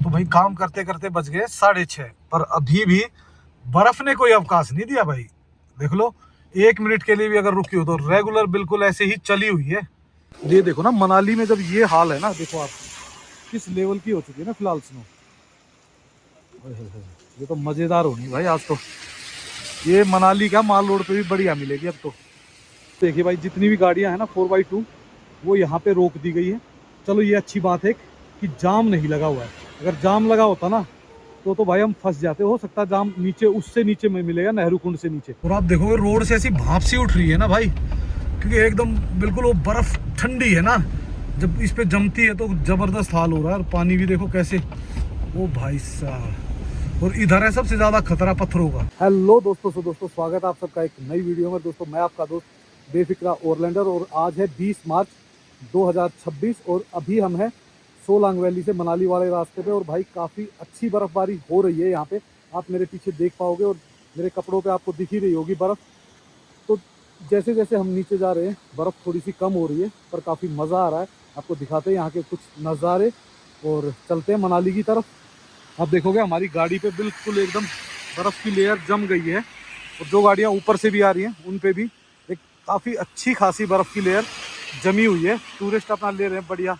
तो भाई काम करते करते बज गए 6:30, पर अभी भी बर्फ ने कोई अवकाश नहीं दिया भाई। देख लो, 1 मिनट के लिए भी अगर रुकी हो तो रेगुलर बिल्कुल ऐसे ही चली हुई है। ये देखो ना, मनाली में जब ये हाल है ना, देखो आप किस लेवल की हो चुकी है ना फिलहाल स्नो। ये तो मजेदार होनी भाई आज तो। ये मनाली का माल रोड पे भी बढ़िया मिलेगी अब तो। देखिए भाई, जितनी भी गाड़ियां हैं ना 4x2 वो यहाँ पे रोक दी गई है। चलो ये अच्छी बात है कि जाम नहीं लगा हुआ है। अगर जाम लगा होता ना तो भाई हम फंस जाते। हो सकता है जाम नीचे, उससे नीचे में मिलेगा, नेहरू कुंड से नीचे। और आप देखोगे रोड से ऐसी भाप सी उठ रही है ना भाई, क्योंकि एकदम बिल्कुल वो बर्फ ठंडी है ना, जब इस पे जमती है तो जबरदस्त हाल हो रहा है। और पानी भी देखो कैसे, ओ भाई साहब। और इधर है सबसे ज्यादा खतरा पत्थरों का। हेलो दोस्तों, स्वागत है आप सबका एक नई वीडियो में। दोस्तों मैं आपका दोस्त बेफिक्रा ओरलैंडर, और आज है 20 मार्च 2026 और अभी हम हैं सोलांग वैली से मनाली वाले रास्ते पे। और भाई काफ़ी अच्छी बर्फ़बारी हो रही है यहाँ पे, आप मेरे पीछे देख पाओगे, और मेरे कपड़ों पे आपको दिख ही रही होगी बर्फ़। तो जैसे जैसे हम नीचे जा रहे हैं बर्फ़ थोड़ी सी कम हो रही है, पर काफ़ी मज़ा आ रहा है। आपको दिखाते हैं यहाँ के कुछ नज़ारे और चलते हैं मनाली की तरफ। आप देखोगे हमारी गाड़ी पे बिल्कुल एकदम बर्फ़ की लेयर जम गई है, और जो गाड़ियाँ ऊपर से भी आ रही हैं उन पे भी एक काफ़ी अच्छी खासी बर्फ़ की लेयर जमी हुई है। टूरिस्ट अपना ले रहे हैं बढ़िया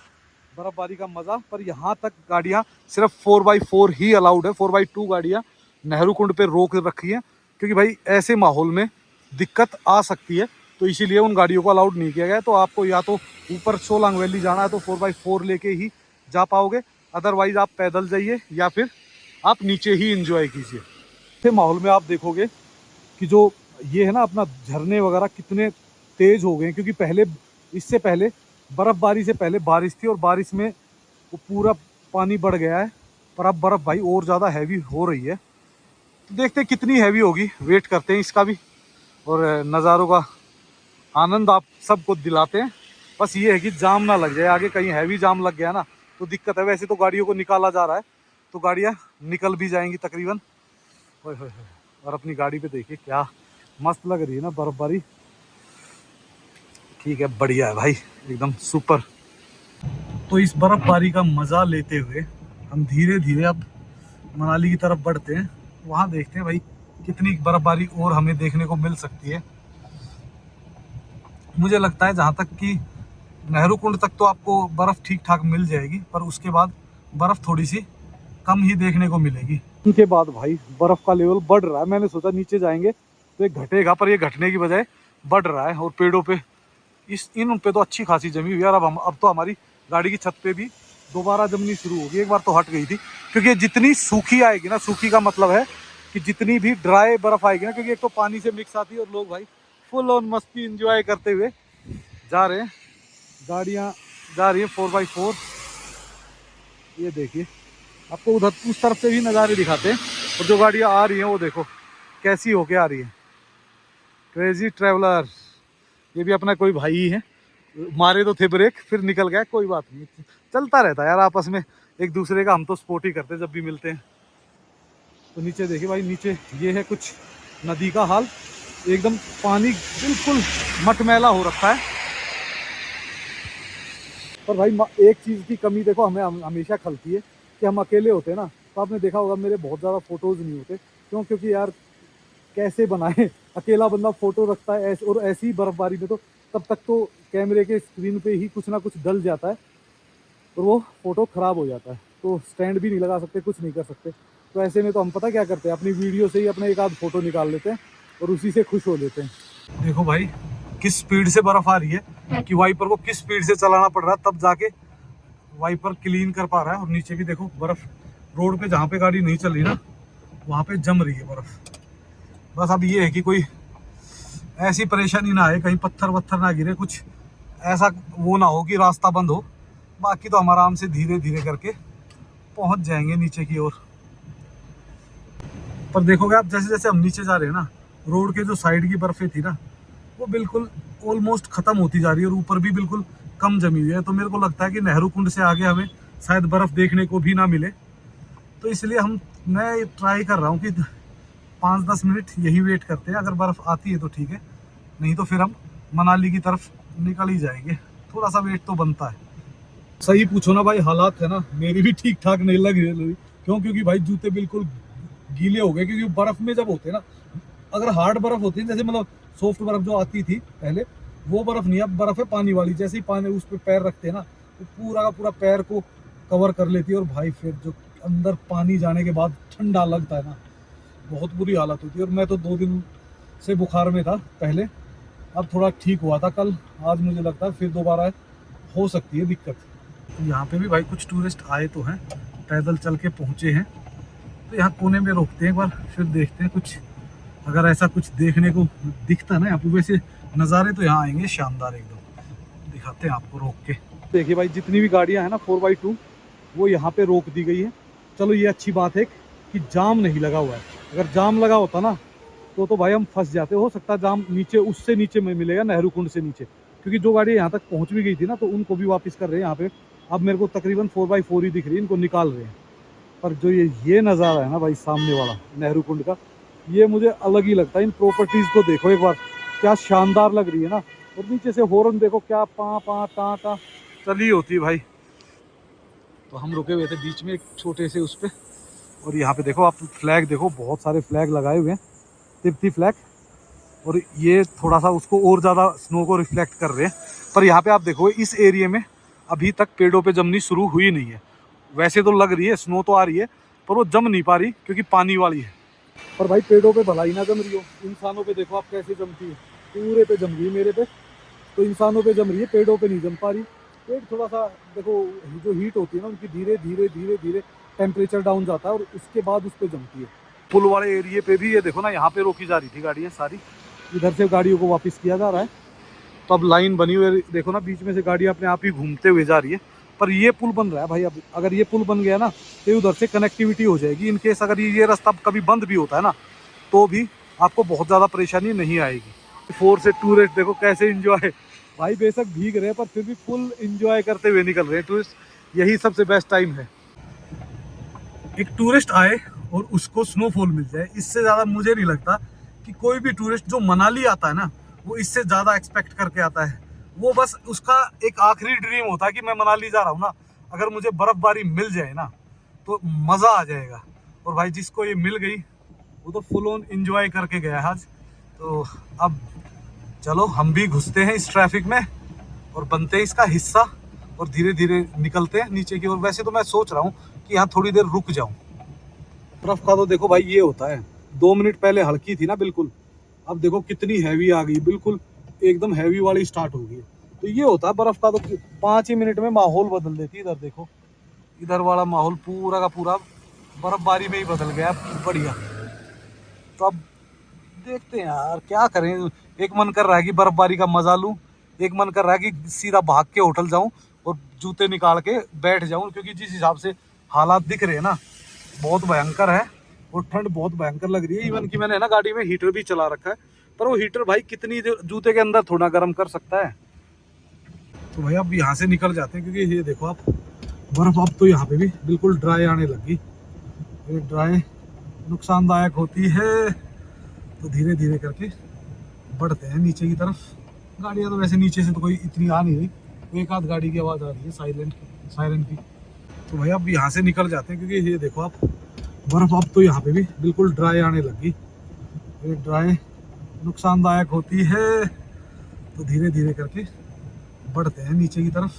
बर्फबारी का मज़ा। पर यहाँ तक गाड़ियाँ सिर्फ 4x4 ही अलाउड है। 4x2 गाड़ियाँ नेहरू कुंड पे रोक रखी है, क्योंकि भाई ऐसे माहौल में दिक्कत आ सकती है, तो इसीलिए उन गाड़ियों को अलाउड नहीं किया गया है। तो आपको या तो ऊपर सोलांग वैली जाना है तो 4x4 लेके ही जा पाओगे, अदरवाइज आप पैदल जाइए या फिर आप नीचे ही इंजॉय कीजिए। ऐसे माहौल में आप देखोगे कि जो ये है ना अपना झरने वगैरह कितने तेज हो गए हैं, क्योंकि पहले, इससे पहले बर्फबारी से पहले बारिश थी, और बारिश में वो पूरा पानी बढ़ गया है। पर अब बर्फ़ भाई और ज़्यादा हैवी हो रही है, तो देखते हैं कितनी हैवी होगी, वेट करते हैं इसका भी, और नज़ारों का आनंद आप सबको दिलाते हैं। बस ये है कि जाम ना लग जाए आगे, कहीं हैवी जाम लग गया ना तो दिक्कत है। वैसे तो गाड़ियों को निकाला जा रहा है, तो गाड़ियाँ निकल भी जाएंगी तकरीबन। ओए होए होए। और अपनी गाड़ी पे देखिए क्या मस्त लग रही है ना बर्फबारी। ठीक है, बढ़िया है भाई, एकदम सुपर। तो इस बर्फबारी का मजा लेते हुए हम धीरे धीरे अब मनाली की तरफ बढ़ते हैं। वहाँ देखते हैं भाई कितनी बर्फबारी और हमें देखने को मिल सकती है। मुझे लगता है जहाँ तक कि नेहरू कुंड तक तो आपको बर्फ़ ठीक ठाक मिल जाएगी, पर उसके बाद बर्फ़ थोड़ी सी कम ही देखने को मिलेगी। उनके बाद भाई बर्फ़ का लेवल बढ़ रहा है। मैंने सोचा नीचे जाएंगे तो ये घटेगा, पर ये घटने की बजाय बढ़ रहा है। और पेड़ों पे इन पे तो अच्छी खासी जमी हुई है। और अब तो हमारी गाड़ी की छत पे भी दोबारा जमनी शुरू होगी। एक बार तो हट गई थी, क्योंकि जितनी सूखी आएगी ना, सूखी का मतलब है कि जितनी भी ड्राई बर्फ़ आएगी ना, क्योंकि एक तो पानी से मिक्स आती है, और लोग भाई फुल ऑन मस्ती इंजॉय करते हुए जा रहे हैं। गाड़ियाँ जा रही है 4x4। ये देखिए, आपको उधर उस तरफ से भी नज़ारे दिखाते हैं। और जो गाड़ियाँ आ रही हैं वो देखो कैसी होके आ रही है। क्रेजी ट्रैवलर, ये भी अपना कोई भाई ही है। मारे तो थे ब्रेक, फिर निकल गया, कोई बात नहीं, चलता रहता है यार आपस में एक दूसरे का। हम तो सपोर्ट ही करते हैं जब भी मिलते हैं। तो नीचे देखिए भाई, नीचे ये है कुछ नदी का हाल। एकदम पानी बिल्कुल मटमैला हो रखा है। पर भाई एक चीज़ की कमी देखो हमें हमेशा खलती है कि हम अकेले होते हैं ना, तो आपने देखा होगा मेरे बहुत ज़्यादा फ़ोटोज़ नहीं होते। क्यों? क्योंकि यार कैसे बनाए, अकेला बंदा फ़ोटो रखता है ऐसे, और ऐसी बर्फबारी में तो तब तक तो कैमरे के स्क्रीन पे ही कुछ ना कुछ डल जाता है, और वो फ़ोटो ख़राब हो जाता है। तो स्टैंड भी नहीं लगा सकते, कुछ नहीं कर सकते। तो ऐसे में तो हम पता क्या करते हैं, अपनी वीडियो से ही अपना एक आध फ़ोटो निकाल लेते हैं और उसी से खुश हो लेते हैं। देखो भाई किस स्पीड से बर्फ़ आ रही है, कि वाइपर को किस स्पीड से चलाना पड़ रहा है, तब जाके वाइपर क्लीन कर पा रहा है। और नीचे भी देखो बर्फ़, रोड पे जहाँ पे गाड़ी नहीं चल रही ना वहाँ पे जम रही है बर्फ़। बस अब ये है कि कोई ऐसी परेशानी ना आए, कहीं पत्थर वत्थर ना गिरे, कुछ ऐसा वो ना हो कि रास्ता बंद हो। बाकी तो हम आराम से धीरे धीरे करके पहुंच जाएंगे नीचे की ओर। पर देखोगे आप, जैसे जैसे हम नीचे जा रहे हैं ना, रोड के जो साइड की बर्फ़ें थी ना वो बिल्कुल ऑलमोस्ट ख़त्म होती जा रही है, और ऊपर भी बिल्कुल कम जमी हुई है। तो मेरे को लगता है कि नेहरू कुंड से आगे हमें शायद बर्फ़ देखने को भी ना मिले। तो इसलिए मैं ट्राई कर रहा हूँ कि 5-10 मिनट यही वेट करते हैं। अगर बर्फ़ आती है तो ठीक है, नहीं तो फिर हम मनाली की तरफ निकल ही जाएंगे। थोड़ा सा वेट तो बनता है। सही पूछो ना भाई, हालात है ना मेरी भी ठीक ठाक नहीं लग रही। क्यों? क्योंकि भाई जूते बिल्कुल गीले हो गए, क्योंकि बर्फ में जब होते हैं ना, अगर हार्ड बर्फ होती है जैसे मतलब सॉफ्ट बर्फ जो आती थी पहले, वो बर्फ नहीं, अब बर्फ है पानी वाली। जैसे ही पानी उस पर पैर रखते हैं ना, तो पूरा का पूरा पैर को कवर कर लेती है। और भाई फिर जो अंदर पानी जाने के बाद ठंडा लगता है ना, बहुत बुरी हालत होती है। और मैं तो 2 दिन से बुखार में था पहले, अब थोड़ा ठीक हुआ था कल। आज मुझे लगता है फिर दोबारा हो सकती है दिक्कत। तो यहाँ पे भी भाई कुछ टूरिस्ट आए तो हैं, पैदल चल के पहुँचे हैं, तो यहाँ कोने में रोकते हैं एक बार, फिर देखते हैं कुछ अगर ऐसा कुछ देखने को दिखता है ना यहाँ पे। वैसे नज़ारे तो यहाँ आएंगे शानदार एकदम, दिखाते हैं आपको रोक के। देखिए भाई जितनी भी गाड़ियाँ हैं ना 4x2, वो यहाँ पे रोक दी गई है। चलो ये अच्छी बात है कि जाम नहीं लगा हुआ है। अगर जाम लगा होता ना तो भाई हम फंस जाते। हो सकता है जाम नीचे, उससे नीचे में मिलेगा, नेहरू कुंड से नीचे, क्योंकि जो गाड़ी यहाँ तक पहुँच भी गई थी ना, तो उनको भी वापस कर रहे हैं यहाँ पे। अब मेरे को तकरीबन 4x4 ही दिख रही है, इनको निकाल रहे हैं। पर जो ये नज़ारा है ना भाई सामने वाला नेहरू कुंड का, ये मुझे अलग ही लगता है। इन प्रॉपर्टीज़ को देखो एक बार, क्या शानदार लग रही है ना। और नीचे से हॉर्न देखो, क्या पा पा टा टा चली होती है भाई। तो हम रुके हुए थे बीच में एक छोटे से उस पर, और यहाँ पे देखो आप फ्लैग देखो, बहुत सारे फ्लैग लगाए हुए हैं, तिब्बती फ्लैग। और ये थोड़ा सा उसको और ज़्यादा स्नो को रिफ्लेक्ट कर रहे हैं। पर यहाँ पे आप देखो इस एरिया में अभी तक पेड़ों पे जमनी शुरू हुई नहीं है। वैसे तो लग रही है स्नो तो आ रही है, पर वो जम नहीं पा रही क्योंकि पानी वाली है। पर भाई पेड़ों पे भलाई ना जम रही हो, इंसानों पे देखो आप कैसे जमती है। पूरे पे जम रही है मेरे पे, तो इंसानों पे जम रही है, पेड़ों पे नहीं जम पा रही। पेड़ थोड़ा सा देखो, जो हीट होती है ना उनकी धीरे धीरे धीरे धीरे टेम्परेचर डाउन जाता है, और उसके बाद उस पर जमती है। पुल वाले एरिए पे भी ये देखो ना, यहाँ पे रोकी जा रही थी गाड़ियाँ सारी, इधर से गाड़ियों को वापस किया जा रहा है। तो अब लाइन बनी हुई है, देखो ना बीच में से गाड़ियाँ अपने आप ही घूमते हुए जा रही है। पर ये पुल बन रहा है भाई, अब अगर ये पुल बन गया ना तो उधर से कनेक्टिविटी हो जाएगी। इन केस अगर ये रास्ता कभी बंद भी होता है ना, तो भी आपको बहुत ज़्यादा परेशानी नहीं आएगी। 4 से टूरिस्ट देखो कैसे इंजॉय, भाई बेशक भीग रहे हैं पर फिर भी फुल इंजॉय करते हुए निकल रहे हैं टूरिस्ट। यही सबसे बेस्ट टाइम है, एक टूरिस्ट आए और उसको स्नोफॉल मिल जाए, इससे ज़्यादा मुझे नहीं लगता कि कोई भी टूरिस्ट जो मनाली आता है ना, वो इससे ज़्यादा एक्सपेक्ट करके आता है। वो बस उसका एक आखिरी ड्रीम होता है कि मैं मनाली जा रहा हूँ ना, अगर मुझे बर्फ़बारी मिल जाए ना तो मज़ा आ जाएगा। और भाई जिसको ये मिल गई वो तो फुल ऑन एंजॉय करके गया आज। तो अब चलो हम भी घुसते हैं इस ट्रैफिक में और बनते हैं इसका हिस्सा, और धीरे धीरे निकलते हैं नीचे की ओर। वैसे तो मैं सोच रहा हूँ कि यहाँ थोड़ी देर रुक जाऊँ। बर्फ का तो देखो भाई ये होता है, 2 मिनट पहले हल्की थी ना बिल्कुल, अब देखो कितनी हैवी आ गई, बिल्कुल एकदम हैवी वाली स्टार्ट हो गई। तो ये होता है बर्फ का, तो 5 ही मिनट में माहौल बदल देती है। इधर देखो, इधर वाला माहौल पूरा का पूरा बर्फबारी में ही बदल गया, बढ़िया। तो अब देखते हैं यार क्या करें। एक मन कर रहा है कि बर्फबारी का मजा लूं, एक मन कर रहा है कि सीधा भाग के होटल जाऊं और जूते निकाल के बैठ जाऊं, क्योंकि जिस हिसाब से हालात दिख रहे हैं ना बहुत भयंकर है, और ठंड बहुत भयंकर लग रही है। इवन कि मैंने ना गाड़ी में हीटर भी चला रखा है, पर वो हीटर भाई कितनी जूते के अंदर थोड़ा गर्म कर सकता है। तो भाई अब यहाँ से निकल जाते हैं, क्योंकि ये देखो आप बर्फ अब तो यहाँ पे भी बिल्कुल ड्राई आने लगी। ये ड्राई नुकसानदायक होती है। तो धीरे धीरे करके बढ़ते हैं नीचे की तरफ। गाड़ियाँ तो वैसे नीचे से तो कोई इतनी आ नहीं रही, एक आध गाड़ी की आवाज़ आ रही है सायरन की। तो भाई अब यहाँ से निकल जाते हैं, क्योंकि ये देखो आप बर्फ अब तो यहाँ पे भी बिल्कुल ड्राई आने लगी। ये ड्राई नुकसानदायक होती है। तो धीरे धीरे करके बढ़ते हैं नीचे की तरफ।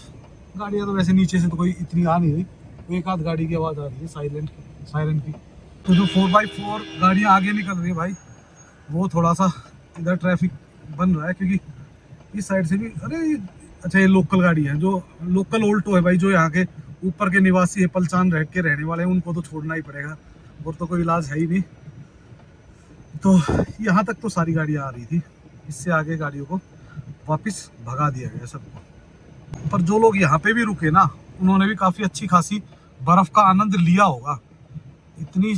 गाड़ियाँ तो वैसे नीचे से तो कोई इतनी आ नहीं रही, एक आध गाड़ी की आवाज़ आ रही है सायरन की। तो जो 4x4 गाड़ियाँ आगे निकल रही है भाई, वो थोड़ा सा इधर ट्रैफिक बन रहा है, क्योंकि इस साइड से भी अरे अच्छा ये लोकल गाड़ी है, जो लोकल ऑल्टो है भाई, जो यहाँ के ऊपर के निवासी है, पलचान रह के रहने वाले हैं, उनको तो छोड़ना ही पड़ेगा, और तो कोई इलाज है ही नहीं। तो यहाँ तक तो सारी गाड़ियाँ आ रही थी, इससे आगे गाड़ियों को वापस भगा दिया गया सबको। पर जो लोग यहाँ पे भी रुके ना, उन्होंने भी काफ़ी अच्छी खासी बर्फ़ का आनंद लिया होगा। इतनी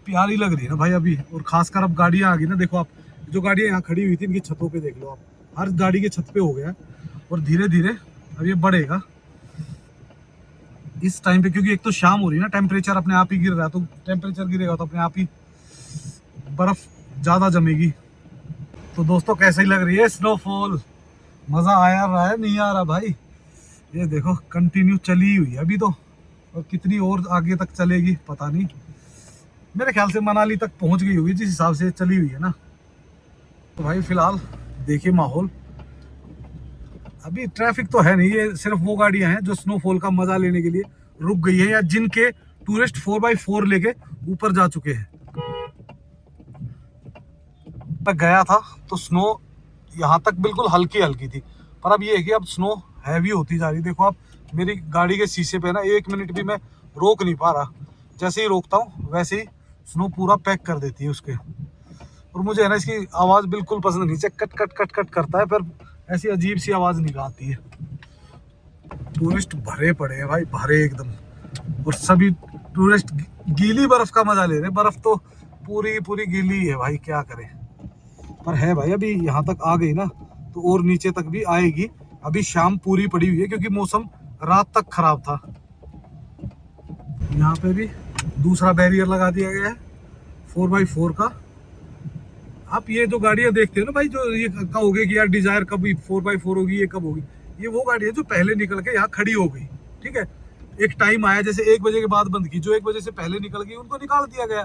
प्यारी लग रही है ना भाई अभी, और खासकर अब गाड़ियाँ आ गई ना, देखो आप जो गाड़ियाँ यहाँ खड़ी हुई थी इनकी छतों पे देख लो आप, हर गाड़ी के छत पे हो गया। और धीरे धीरे अब ये बढ़ेगा इस टाइम पे, क्योंकि एक तो शाम हो रही है ना, टेम्परेचर अपने आप ही गिर रहा है, तो टेम्परेचर गिरेगा तो अपने आप ही बर्फ ज़्यादा जमेगी। तो दोस्तों कैसे ही लग रही है स्नोफॉल, मज़ा आया रहा है नहीं आ रहा भाई? ये देखो कंटिन्यू चली हुई है अभी तो, और कितनी और आगे तक चलेगी पता नहीं। मेरे ख्याल से मनाली तक पहुंच गई होगी जिस हिसाब से चली हुई है ना। तो भाई फिलहाल देखिए माहौल, अभी ट्रैफिक तो है नहीं, ये सिर्फ वो गाड़ियां हैं जो स्नोफॉल का मजा लेने के लिए रुक गई है या जिनके टूरिस्ट 4x4 लेके ऊपर जा चुके हैं। मैं गया था तो स्नो यहाँ तक बिल्कुल हल्की हल्की थी, पर अब ये है कि अब स्नो हैवी होती जा रही। देखो आप मेरी गाड़ी के शीशे पे ना 1 मिनट भी मैं रोक नहीं पा रहा, जैसे ही रोकता हूँ वैसे ही स्नो पूरा पैक कर देती है उसके। और मुझे है ना इसकी आवाज़ बिल्कुल पसंद नहीं, कट कट कट कट करता है, फिर ऐसी अजीब सी आवाज़ निकालती है। टूरिस्ट भरे पड़े हैं भाई, भरे एकदम, और सभी टूरिस्ट गीली बर्फ का मजा ले रहे हैं। बर्फ तो पूरी पूरी गीली है भाई, क्या करें। पर है भाई अभी यहाँ तक आ गई ना तो और नीचे तक भी आएगी। अभी शाम पूरी पड़ी हुई है क्योंकि मौसम रात तक खराब था। यहाँ पे भी दूसरा बैरियर लगा दिया गया है 4x4 का। आप ये जो गाड़ियां देखते हो ना भाई, जो ये कहोगे कि यार डिजायर कब 4x4 होगी, ये कब होगी, ये वो गाड़ी है जो पहले निकल के यहाँ खड़ी हो गई। ठीक है, एक टाइम आया जैसे 1 बजे के बाद बंद की, जो 1 बजे से पहले निकल गई उनको निकाल दिया गया।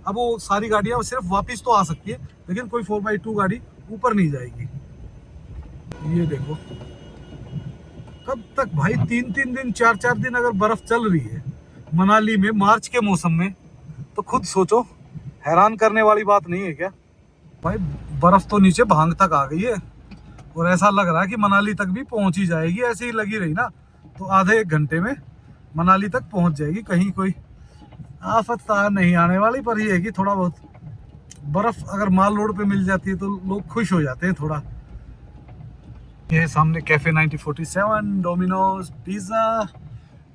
अब वो सारी गाड़ियां सिर्फ वापस तो आ सकती है, लेकिन कोई 4x2 गाड़ी ऊपर नहीं जाएगी। ये देखो कब तक भाई, 3-3 दिन 4-4 दिन अगर बर्फ चल रही है मनाली में मार्च के मौसम में, तो खुद सोचो, हैरान करने वाली बात नहीं है क्या भाई। बर्फ तो नीचे भांग तक आ गई है और ऐसा लग रहा है कि मनाली तक भी पहुंच ही जाएगी। ऐसे ही लगी रही ना तो आधे 1 घंटे में मनाली तक पहुंच जाएगी। कहीं कोई आफत नहीं आने वाली, पर ये है कि थोड़ा बहुत बर्फ अगर माल रोड पे मिल जाती है तो लोग खुश हो जाते हैं थोड़ा। ये सामने कैफे 9047, डोमिनोज, पिज्जा,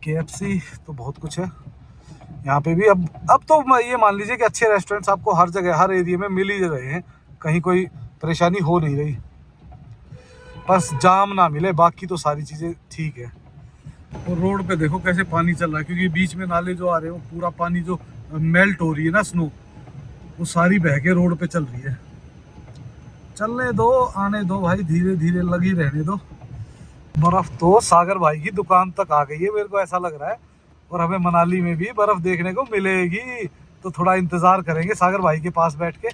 KFC, तो बहुत कुछ है यहाँ पे भी। अब तो ये मान लीजिए कि अच्छे रेस्टोरेंट्स आपको हर जगह हर एरिया में मिल ही रहे हैं, कहीं कोई परेशानी हो नहीं रही, बस जाम ना मिले, बाकी तो सारी चीज़ें ठीक है। और रोड पे देखो कैसे पानी चल रहा है, क्योंकि बीच में नाले जो आ रहे हो पूरा पानी जो मेल्ट हो रही है ना स्नो, वो सारी बह के रोड पे चल रही है। चलने दो, आने दो भाई, धीरे धीरे लगी रहने दो। बर्फ तो सागर भाई की दुकान तक आ गई है मेरे को ऐसा लग रहा है, और हमें मनाली में भी बर्फ देखने को मिलेगी। तो थोड़ा इंतजार करेंगे सागर भाई के पास बैठ के,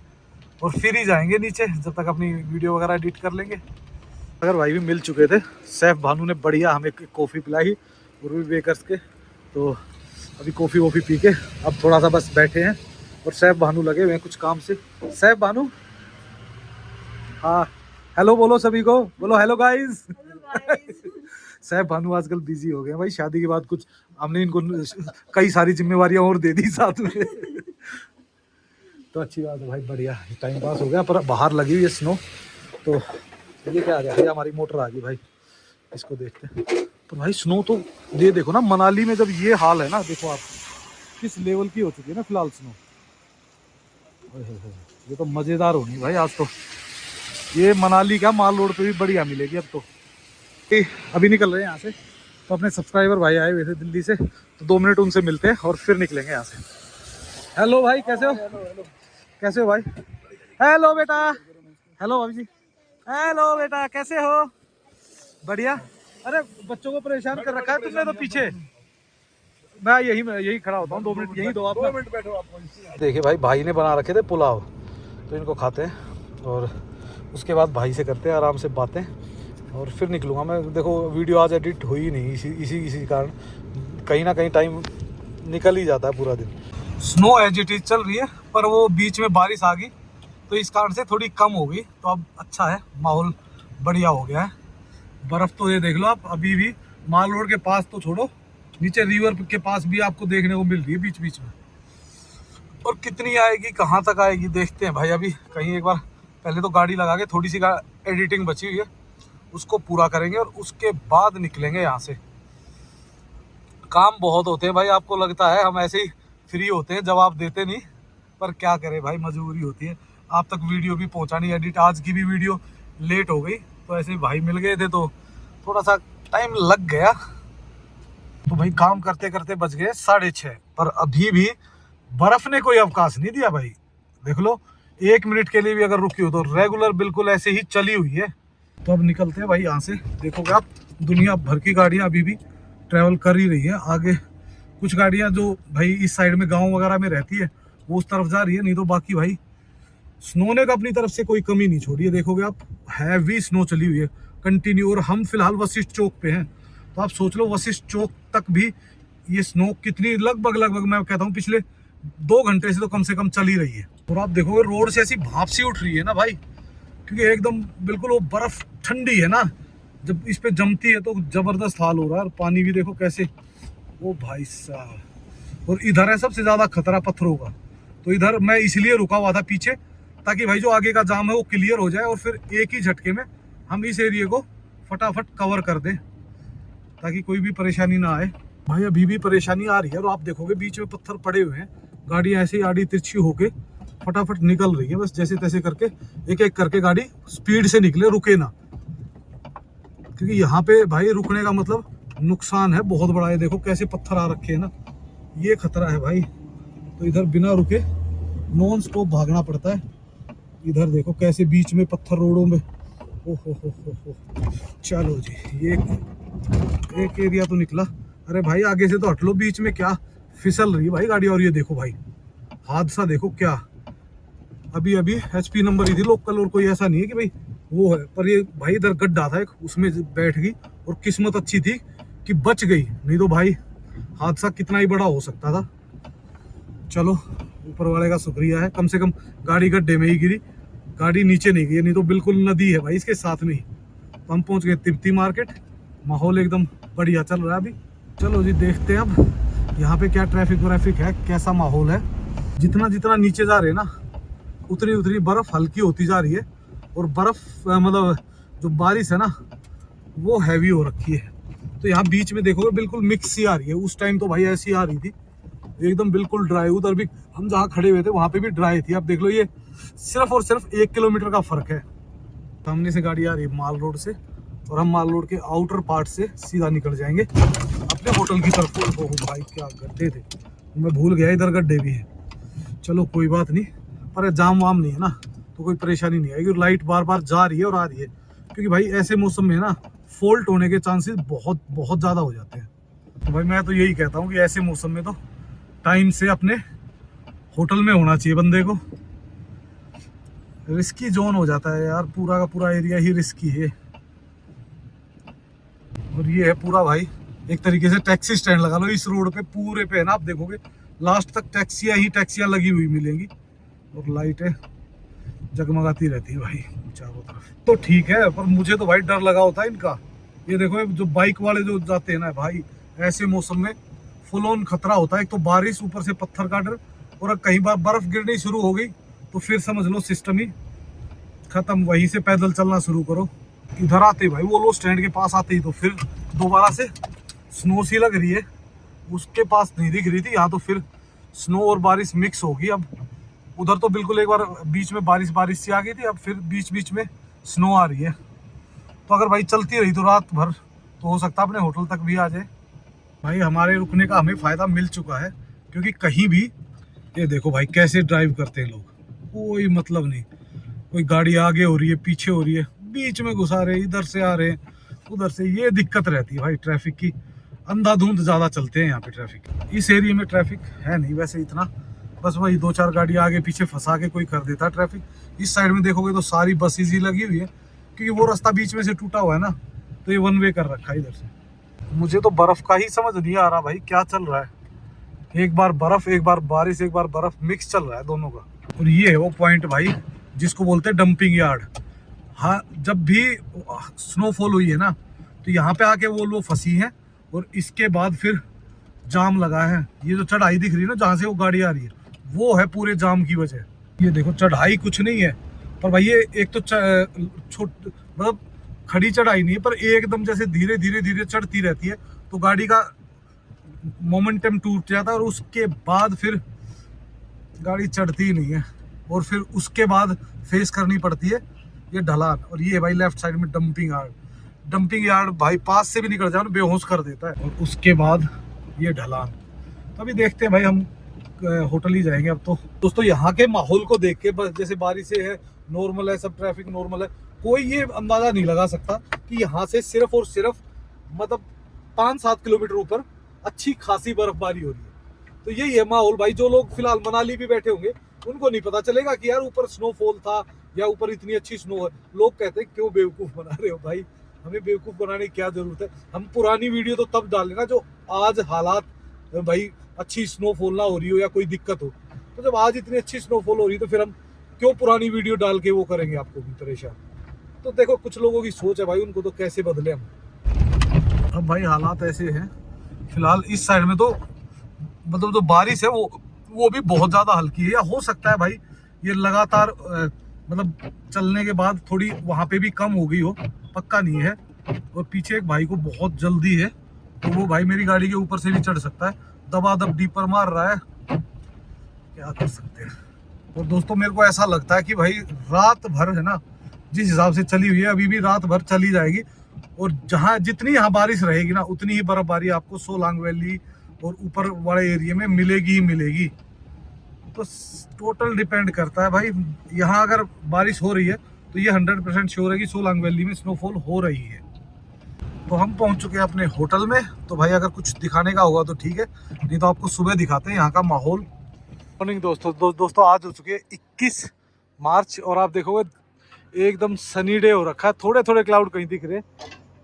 और फिर ही जाएंगे नीचे, जब तक अपनी वीडियो वगैरह एडिट कर लेंगे। सागर भाई भी मिल चुके थे, सैफ भानु ने बढ़िया हमें कॉफ़ी पिलाई उर्वी बेकर्स के। तो अभी कॉफ़ी वॉफ़ी पी के अब थोड़ा सा बस बैठे हैं, और सैफ भानु लगे हुए हैं कुछ काम से। सैफ भानु, हाँ हेलो बोलो सभी को, बोलो हेलो गाइस। सैफ भानु आजकल बिजी हो गए भाई, शादी के बाद कुछ हमने इनको कई सारी जिम्मेवारियां और दे दी साथ में। तो अच्छी बात है भाई, बढ़िया टाइम पास हो गया। पर बाहर लगी हुई है स्नो, तो ये क्या आ गया, ये हमारी मोटर आ गई भाई, इसको देखते हैं। तो भाई स्नो तो ये देखो ना, मनाली में जब ये हाल है ना, देखो आप किस लेवल की हो चुकी है ना फिलहाल स्नो। ये तो मज़ेदार होनी भाई आज तो। ये मनाली क्या, माल रोड पे भी बढ़िया मिलेगी अब तो। अभी निकल रहे हैं यहाँ से, तो अपने सब्सक्राइबर भाई आए हुए थे दिल्ली से, तो 2 मिनट उनसे मिलते हैं और फिर निकलेंगे यहाँ से। हेलो भाई, कैसे हो? कैसे हो भाई? हेलो बेटा, हेलो भाभी जी, हेलो बेटा, कैसे हो? बढ़िया। अरे बच्चों को परेशान कर रखा है तुमने तो पीछे। मैं यही खड़ा होता हूँ, 2 मिनट यही दो आप। 2 मिनट बैठो आप। देखिए भाई ने बना रखे थे पुलाव, तो इनको खाते हैं और उसके बाद भाई से करते हैं आराम से बातें, और फिर निकलूँगा मैं। देखो वीडियो आज एडिट हुई नहीं, इसी कारण कहीं ना कहीं टाइम निकल ही जाता है पूरा दिन। स्नो एज इट इज चल रही है, पर वो बीच में बारिश आ गई तो इस कारण से थोड़ी कम हो गई, तो अब अच्छा है, माहौल बढ़िया हो गया है। बर्फ़ तो ये देख लो आप, अभी भी माल रोड के पास तो छोड़ो, नीचे रिवर के पास भी आपको देखने को मिल रही है बीच बीच में। और कितनी आएगी, कहाँ तक आएगी, देखते हैं भाई। अभी कहीं एक बार पहले तो गाड़ी लगा के थोड़ी सी एडिटिंग बची हुई है उसको पूरा करेंगे, और उसके बाद निकलेंगे यहाँ से। काम बहुत होते हैं भाई, आपको लगता है हम ऐसे ही फ्री होते हैं, जवाब देते नहीं, पर क्या करें भाई, मजबूरी होती है। आप तक वीडियो भी पहुँचानी, एडिट आज की भी वीडियो लेट हो गई, तो ऐसे ही भाई मिल गए थे तो थोड़ा सा टाइम लग गया। तो भाई काम करते करते बज गए 6:30, पर अभी भी बर्फ ने कोई अवकाश नहीं दिया भाई। देख लो, 1 मिनट के लिए भी अगर रुकी हो तो रेगुलर बिल्कुल ऐसे ही चली हुई है। तो अब निकलते हैं भाई यहाँ से। देखोगे आप दुनिया भर की गाड़ियां अभी भी ट्रैवल कर ही रही है आगे। कुछ गाड़ियां जो भाई इस साइड में गांव वगैरह में रहती है वो उस तरफ जा रही है, नहीं तो बाकी भाई स्नो ने अपनी तरफ से कोई कमी नहीं छोड़ी है। देखोगे आप हैवी स्नो चली हुई है कंटिन्यू। और हम फिलहाल वशिष्ठ चौक पे हैं, तो आप सोच लो वशिष्ठ चौक तक भी ये स्नो कितनी लगभग लगभग मैं कहता हूँ पिछले 2 घंटे से तो कम से कम चल ही रही है। और आप देखोगे रोड से ऐसी भाप सी उठ रही है ना भाई, क्योंकि एकदम बिल्कुल वो बर्फ ठंडी है ना, जब इस पे जमती है तो जबरदस्त हाल हो रहा है। और पानी भी देखो कैसे, ओ भाई साहब। और इधर है सबसे ज्यादा खतरा पत्थरों का, तो इधर मैं इसलिए रुका हुआ था पीछे, ताकि भाई जो आगे का जाम है वो क्लियर हो जाए और फिर एक ही झटके में हम इस एरिया को फटाफट कवर कर दें, ताकि कोई भी परेशानी ना आए। भाई अभी भी परेशानी आ रही है, और आप देखोगे बीच में पत्थर पड़े हुए हैं, गाड़ी ऐसे ही आड़ी तिरछी होके फटाफट निकल रही है, बस जैसे तैसे करके एक एक करके गाड़ी स्पीड से निकले, रुके ना, क्योंकि यहाँ पे भाई रुकने का मतलब नुकसान है बहुत बड़ा है। देखो कैसे पत्थर आ रखे हैं ना, ये खतरा है भाई। तो इधर बिना रुके नॉन स्टॉप भागना पड़ता है। इधर देखो कैसे बीच में पत्थर रोडों में, ओ हो। चलो जी, ये एक एरिया तो निकला। अरे भाई आगे से तो हट लो, बीच में क्या फिसल रही है भाई गाड़ी। और ये देखो भाई हादसा देखो क्या, अभी अभी HP नंबर ही थी लोकल, और कोई ऐसा नहीं है कि भाई वो है, पर ये भाई इधर गड्ढा था एक, उसमें बैठ गई और किस्मत अच्छी थी कि बच गई, नहीं तो भाई हादसा कितना ही बड़ा हो सकता था। चलो ऊपर वाले का शुक्रिया है, कम से कम गाड़ी गड्ढे में ही गिरी, गाड़ी नीचे नहीं गई, नहीं तो बिल्कुल नदी है भाई इसके साथ में ही। तो हम पहुंच गए तिब्बती मार्केट, माहौल एकदम बढ़िया चल रहा है अभी। चलो जी देखते हैं अब यहाँ पे क्या ट्रैफिक व्रैफिक है, कैसा माहौल है। जितना जितना नीचे जा रहे हैं ना, उतनी उतनी बर्फ हल्की होती जा रही है, और बर्फ मतलब जो बारिश है ना वो हैवी हो रखी है। तो यहाँ बीच में देखोगे बिल्कुल मिक्स सी आ रही है, उस टाइम तो भाई ऐसी आ रही थी एकदम बिल्कुल ड्राई। उधर भी हम जहाँ खड़े हुए थे वहाँ पे भी ड्राई थी। अब देख लो ये सिर्फ और सिर्फ 1 किलोमीटर का फर्क है। सामने से गाड़ी आ रही है माल रोड से, और हम माल रोड के आउटर पार्ट से सीधा निकल जाएंगे अपने होटल की तरफ। ओ भाई क्या गड्ढे थे, मैं भूल गया इधर गड्ढे भी है। चलो कोई बात नहीं, पर जाम वाम नहीं है ना, तो कोई परेशानी नहीं आएगी। लाइट बार बार जा रही है और आ रही है, क्योंकि भाई ऐसे मौसम में ना फॉल्ट होने के चांसेस बहुत बहुत ज़्यादा हो जाते हैं। तो भाई मैं तो यही कहता हूँ कि ऐसे मौसम में तो टाइम से अपने होटल में होना चाहिए बंदे को। रिस्की जोन हो जाता है यार, पूरा का पूरा एरिया ही रिस्की है। और ये है पूरा भाई एक तरीके से टैक्सी स्टैंड लगा लो इस रोड पे, पूरे पे है ना। आप देखोगे लास्ट तक टैक्सियां ही टैक्सियां लगी हुई मिलेंगी, और लाइटें जगमगाती रहती है भाई चारों तरफ। तो ठीक है, पर मुझे तो भाई डर लगा होता है इनका। ये देखो जो बाइक वाले जो जाते हैं ना भाई, ऐसे मौसम में फुल ऑन खतरा होता है। एक तो बारिश, ऊपर से पत्थर का डर, और कहीं बार बर्फ गिरनी शुरू हो गई तो फिर समझ लो सिस्टम ही खत्म। वहीं से पैदल चलना शुरू करो। इधर आते भाई वो लो स्टैंड के पास आते ही तो फिर दोबारा से स्नो सी लग रही है, उसके पास नहीं दिख रही थी। यहाँ तो फिर स्नो और बारिश मिक्स होगी। अब उधर तो बिल्कुल एक बार बीच में बारिश सी आ गई थी, अब फिर बीच बीच में स्नो आ रही है। तो अगर भाई चलती रही तो रात भर तो हो सकता है अपने होटल तक भी आ जाए। भाई हमारे रुकने का हमें फ़ायदा मिल चुका है, क्योंकि कहीं भी ये देखो भाई कैसे ड्राइव करते हैं लोग, कोई मतलब नहीं। कोई गाड़ी आगे हो रही है, पीछे हो रही है, बीच में घुसा रहे, इधर से आ रहे हैं, उधर से। ये दिक्कत रहती है भाई ट्रैफिक की, अंधाधुंध ज़्यादा चलते हैं यहाँ पे ट्रैफिक। इस एरिया में ट्रैफिक है नहीं वैसे इतना, बस वही 2-4 गाड़ी आगे पीछे फंसा के कोई कर देता है ट्रैफिक। इस साइड में देखोगे तो सारी बसेज ही लगी हुई है, क्योंकि वो रास्ता बीच में से टूटा हुआ है ना, तो ये 1 वे कर रखा है इधर से। मुझे तो बर्फ़ का ही समझ नहीं आ रहा भाई क्या चल रहा है। एक बार बर्फ़, एक बार बारिश, एक बार बर्फ़, मिक्स चल रहा है दोनों का। और ये है वो पॉइंट भाई जिसको बोलते हैं डंपिंग यार्ड। हाँ, जब भी स्नोफॉल हुई है ना, तो यहाँ पे आके वो लोग फंसी हैं, और इसके बाद फिर जाम लगा है। ये जो चढ़ाई दिख रही है ना जहाँ से वो गाड़ी आ रही है, वो है पूरे जाम की वजह। ये देखो चढ़ाई कुछ नहीं है, पर भाई ये एक तो मतलब खड़ी चढ़ाई नहीं है, पर एकदम जैसे धीरे धीरे धीरे चढ़ती रहती है, तो गाड़ी का मोमेंटम टूट जाता है, और उसके बाद फिर गाड़ी चढ़ती ही नहीं है, और फिर उसके बाद फेस करनी पड़ती है ये ढलान। और ये भाई लेफ्ट साइड में डंपिंग यार्ड। डंपिंग यार्ड भाई पास से भी निकल जाओ ना बेहोश कर देता है, और उसके बाद ये ढलान। तो अभी देखते हैं भाई, हम होटल ही जाएंगे अब तो। दोस्तों यहाँ के माहौल को देख के, बस जैसे बारिश है, नॉर्मल है, सब ट्रैफिक नॉर्मल है, कोई ये अंदाजा नहीं लगा सकता कि यहाँ से सिर्फ और सिर्फ मतलब 5-7 किलोमीटर ऊपर अच्छी खासी बर्फबारी हो रही है। तो यही है माहौल भाई। जो लोग फिलहाल मनाली भी बैठे होंगे उनको नहीं पता चलेगा कि यार ऊपर स्नोफॉल था या ऊपर इतनी अच्छी स्नो है। लोग कहते हैं क्यों बेवकूफ बना रहे हो भाई, हमें बेवकूफ बनाने की क्या जरूरत है। हम पुरानी वीडियो तो तब डालें ना जो आज हालात भाई अच्छी स्नोफॉल ना हो रही हो या कोई दिक्कत हो। तो जब आज इतनी अच्छी स्नोफॉल हो रही है तो फिर हम क्यों पुरानी वीडियो डाल के वो करेंगे आपको भी परेशान। तो देखो कुछ लोगों की सोच है भाई, उनको तो कैसे बदले हम। अब भाई हालात ऐसे हैं फिलहाल इस साइड में, तो मतलब जो बारिश है वो भी बहुत ज़्यादा हल्की है, या हो सकता है भाई ये लगातार मतलब चलने के बाद थोड़ी वहाँ पे भी कम हो गई हो, पक्का नहीं है। और पीछे एक भाई को बहुत जल्दी है तो वो भाई मेरी गाड़ी के ऊपर से भी चढ़ सकता है, दबादब डीपर मार रहा है, क्या कर सकते हैं। और दोस्तों मेरे को ऐसा लगता है कि भाई रात भर है ना, जिस हिसाब से चली हुई है अभी भी रात भर चली जाएगी। और जहाँ जितनी यहाँ बारिश रहेगी ना उतनी ही बर्फबारी आपको सोलांग वैली और ऊपर वाले एरिया में मिलेगी ही मिलेगी। तो टोटल डिपेंड करता है भाई, यहाँ अगर बारिश हो रही है तो ये 100% श्योर है कि सोलांग वैली में स्नोफॉल हो रही है। तो हम पहुंच चुके हैं अपने होटल में। तो भाई अगर कुछ दिखाने का होगा तो ठीक है, नहीं तो आपको सुबह दिखाते हैं यहाँ का माहौल। मॉर्निंग दोस्तों आज हो चुके हैं 21 मार्च और आप देखोगे एकदम सनी डे हो रखा है। थोड़े थोड़े क्लाउड कहीं दिख रहे,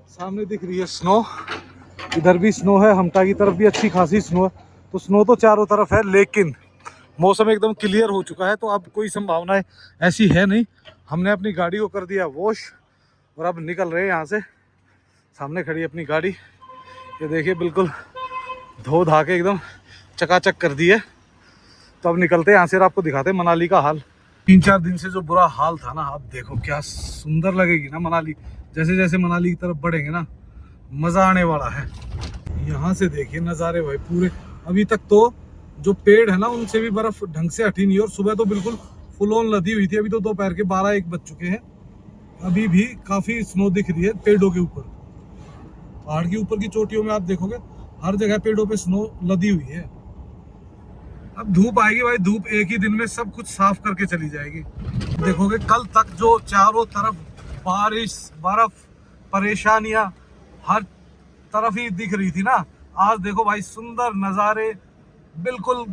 सामने दिख रही है स्नो, इधर भी स्नो है, हमटा की तरफ भी अच्छी खासी स्नो है। तो स्नो तो चारों तरफ है लेकिन मौसम एकदम क्लियर हो चुका है, तो अब कोई संभावना ऐसी है नहीं। हमने अपनी गाड़ी को कर दिया वॉश और अब निकल रहे हैं यहाँ से। सामने खड़ी है अपनी गाड़ी, ये देखिए बिल्कुल धो धा के एकदम चकाचक कर दी है। तो अब निकलते हैं यहाँ से और आपको दिखाते हैं मनाली का हाल। 3-4 दिन से जो बुरा हाल था ना, अब देखो क्या सुंदर लगेगी ना मनाली। जैसे जैसे मनाली की तरफ बढ़ेंगे ना मज़ा आने वाला है। यहाँ से देखिए नज़ारे भाई पूरे। अभी तक तो जो पेड़ है ना उनसे भी बर्फ ढंग से हटी नहीं है और सुबह तो बिल्कुल फुल ऑन लदी हुई थी। अभी तो दोपहर के 12-1 बज चुके हैं, अभी भी काफ़ी स्नो दिख रही है पेड़ों के ऊपर। पहाड़ के ऊपर की चोटियों में आप देखोगे हर जगह पेड़ों पे स्नो लदी हुई है। अब धूप आएगी भाई, धूप एक ही दिन में सब कुछ साफ करके चली जाएगी। देखोगे कल तक जो चारों तरफ बारिश बर्फ परेशानियां हर तरफ ही दिख रही थी ना, आज देखो भाई सुंदर नज़ारे, बिल्कुल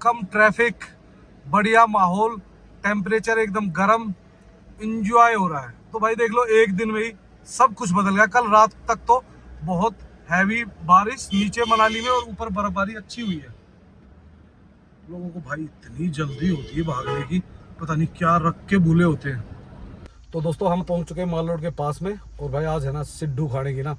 कम ट्रैफिक, बढ़िया माहौल, टेम्परेचर एकदम गर्म, इंजॉय हो रहा है। तो भाई देख लो एक दिन में ही सब कुछ बदल गया। कल रात तक तो बहुत हैवी बारिश नीचे मनाली में और ऊपर बर्फबारी अच्छी हुई है। लोगों को भाई इतनी जल्दी होती है भागने की, पता नहीं क्या रख के भूले होते हैं। तो दोस्तों हम पहुंच चुके हैं माल रोड के पास में और भाई आज है ना सिड्डू खाने की ना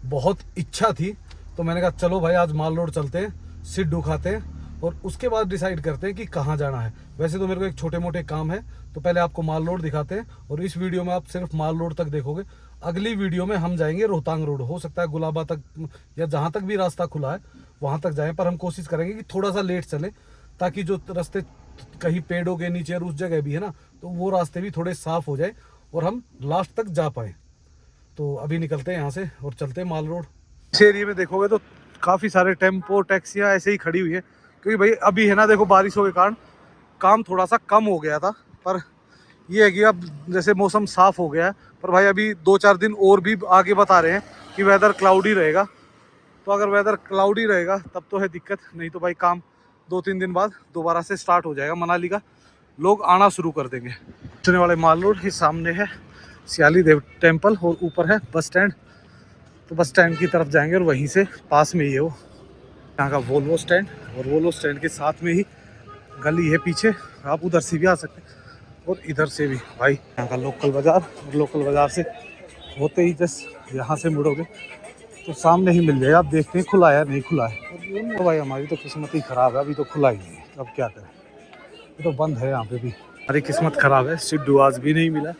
बहुत इच्छा थी, तो मैंने कहा चलो भाई आज माल रोड चलते हैं, सिड्डू खाते हैं और उसके बाद डिसाइड करते हैं कि कहाँ जाना है। वैसे तो मेरे को एक छोटे मोटे काम है, तो पहले आपको माल रोड दिखाते हैं और इस वीडियो में आप सिर्फ माल रोड तक देखोगे। अगली वीडियो में हम जाएंगे रोहतांग रोड, हो सकता है गुलाबा तक या जहाँ तक भी रास्ता खुला है वहाँ तक जाएं, पर हम कोशिश करेंगे कि थोड़ा सा लेट चलें ताकि जो रास्ते कहीं पेड़ों के नीचे और उस जगह भी है ना तो वो रास्ते भी थोड़े साफ हो जाए और हम लास्ट तक जा पाए। तो अभी निकलते हैं यहाँ से और चलते हैं माल रोड। इस एरिया में देखोगे तो काफ़ी सारे टेम्पो टैक्सियाँ ऐसे ही खड़ी हुई है, क्योंकि भाई अभी है ना देखो बारिशों के कारण काम थोड़ा सा कम हो गया था, पर ये है कि अब जैसे मौसम साफ़ हो गया है, पर भाई अभी 2-4 दिन और भी आगे बता रहे हैं कि वेदर क्लाउडी रहेगा। तो अगर वेदर क्लाउडी रहेगा तब तो है दिक्कत, नहीं तो भाई काम 2-3 दिन बाद दोबारा से स्टार्ट हो जाएगा मनाली का, लोग आना शुरू कर देंगे। चलने वाले माल रोड के सामने है सियाली देव टेम्पल और ऊपर है बस स्टैंड। तो बस स्टैंड की तरफ जाएंगे और वहीं से पास में ही है वो यहाँ का वोल्वो स्टैंड, और वोल्वो स्टैंड के साथ में ही गली है पीछे, आप उधर से भी आ सकते हैं और इधर से भी। भाई यहाँ का लोकल बाज़ार, और लोकल बाज़ार से होते ही जस्ट यहाँ से मुड़ोगे तो सामने ही मिल जाएगा। आप देखते हैं खुला है नहीं खुला है। तो भाई हमारी तो किस्मत ही ख़राब है, अभी तो खुला ही नहीं है, अब क्या करें, ये तो बंद है यहाँ पे भी। हमारी किस्मत ख़राब है, सिड्डू आज भी नहीं मिला।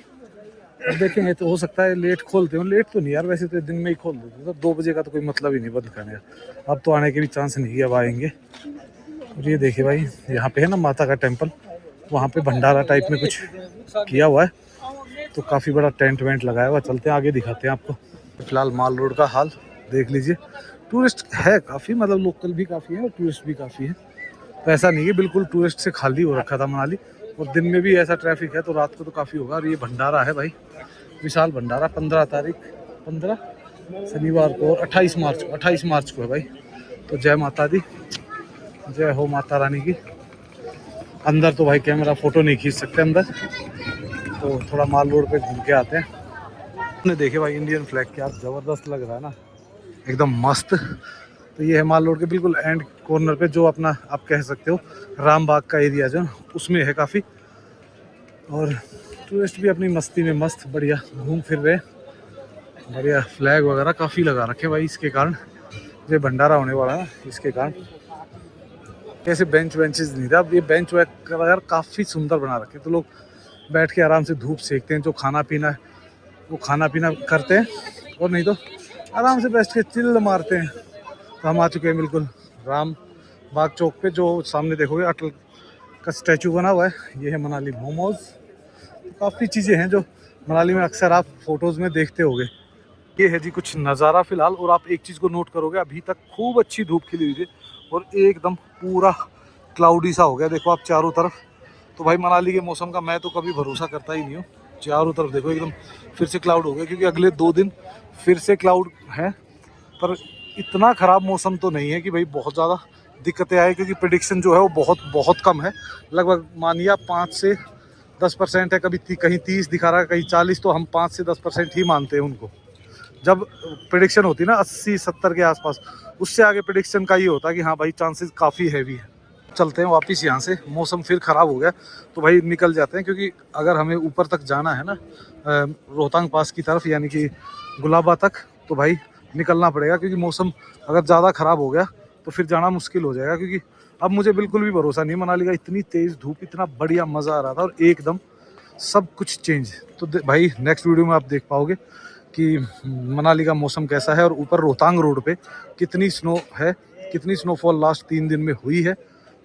अब देखेंगे तो हो सकता है लेट खोलते हो, लेट तो नहीं यार, वैसे तो दिन में ही खोल देते, तो 2 बजे का तो कोई मतलब ही नहीं बंद करने का। अब तो आने के भी चांस नहीं है, अब आएंगे। और ये देखिए भाई यहाँ पे है ना माता का टेम्पल, वहाँ पे भंडारा टाइप में कुछ किया हुआ है, तो काफ़ी बड़ा टेंट वेंट लगाया हुआ। चलते हैं आगे दिखाते हैं आपको। फिलहाल माल रोड का हाल देख लीजिए, टूरिस्ट है काफ़ी, मतलब लोकल भी काफ़ी है और टूरिस्ट भी काफ़ी है। तो ऐसा नहीं है बिल्कुल टूरिस्ट से खाली हो रखा था मनाली, और दिन में भी ऐसा ट्रैफिक है तो रात को तो काफ़ी होगा। और ये भंडारा है भाई, विशाल भंडारा, 15 तारीख 15 शनिवार को, और 28 मार्च को है भाई। तो जय माता दी, जय हो माता रानी की। अंदर तो भाई कैमरा फोटो नहीं खींच सकते अंदर, तो थोड़ा माल रोड पे घूम के आते हैं। आपने देखे भाई इंडियन फ्लैग क्या ज़बरदस्त लग रहा है ना, एकदम मस्त। तो ये है माल रोड के बिल्कुल एंड कॉर्नर पे, जो अपना आप कह सकते हो रामबाग का एरिया जो उसमें है काफ़ी। और टूरिस्ट भी अपनी मस्ती में मस्त बढ़िया घूम फिर रहे, बढ़िया। फ्लैग वगैरह काफ़ी लगा रखे भाई, इसके कारण ये भंडारा होने वाला है इसके कारण। ऐसे बेंचेस नहीं था, अब ये बेंच वगैरह काफ़ी सुंदर बना रखे, तो लोग बैठ के आराम से धूप सेकते हैं, जो खाना पीना है वो खाना पीना करते हैं, और नहीं तो आराम से बैठ के चिल मारते हैं। तो हम आ चुके हैं बिल्कुल राम बाग चौक पे, जो सामने देखोगे अटल का स्टैचू बना हुआ है, ये है मनाली मोमोज। तो काफ़ी चीज़ें हैं जो मनाली में अक्सर आप फोटोज़ में देखते होगे। ये है जी कुछ नज़ारा फ़िलहाल, और आप एक चीज़ को नोट करोगे, अभी तक खूब अच्छी धूप खिली हुई थी और एकदम पूरा क्लाउडी सा हो गया, देखो आप चारों तरफ। तो भाई मनाली के मौसम का मैं तो कभी भरोसा करता ही नहीं हूँ। चारों तरफ देखो एकदम फिर से क्लाउड हो गया, क्योंकि अगले 2 दिन फिर से क्लाउड है। पर इतना ख़राब मौसम तो नहीं है कि भाई बहुत ज़्यादा दिक्कतें आए, क्योंकि प्रेडिक्शन जो है वो बहुत बहुत कम है। लगभग मानिए आप 5 से 10% है, कभी कहीं 30 दिखा रहा है, कहीं 40, तो हम 5 से 10% ही मानते हैं उनको। जब प्रेडिक्शन होती है ना 80-70 के आसपास, उससे आगे प्रेडिक्शन का ये होता है कि हाँ भाई चांसेस काफ़ी हैवी है। चलते हैं वापस यहाँ से, मौसम फिर ख़राब हो गया तो भाई निकल जाते हैं, क्योंकि अगर हमें ऊपर तक जाना है ना रोहतांग पास की तरफ, यानी कि गुलाबा तक, तो भाई निकलना पड़ेगा, क्योंकि मौसम अगर ज़्यादा ख़राब हो गया तो फिर जाना मुश्किल हो जाएगा। क्योंकि अब मुझे बिल्कुल भी भरोसा नहीं मनाली का, इतनी तेज़ धूप, इतना बढ़िया मज़ा आ रहा था और एकदम सब कुछ चेंज। तो भाई नेक्स्ट वीडियो में आप देख पाओगे कि मनाली का मौसम कैसा है, और ऊपर रोहतांग रोड पे कितनी स्नो है, कितनी स्नोफॉल लास्ट 3 दिन में हुई है।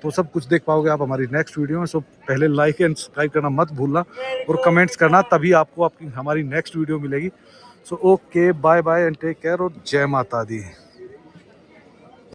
तो सब कुछ देख पाओगे आप हमारी नेक्स्ट वीडियो में। सो पहले लाइक एंड सब्सक्राइब करना मत भूलना, और कमेंट्स करना, तभी आपको आपकी हमारी नेक्स्ट वीडियो मिलेगी। So okay, bye bye and take care, और जय माता दी।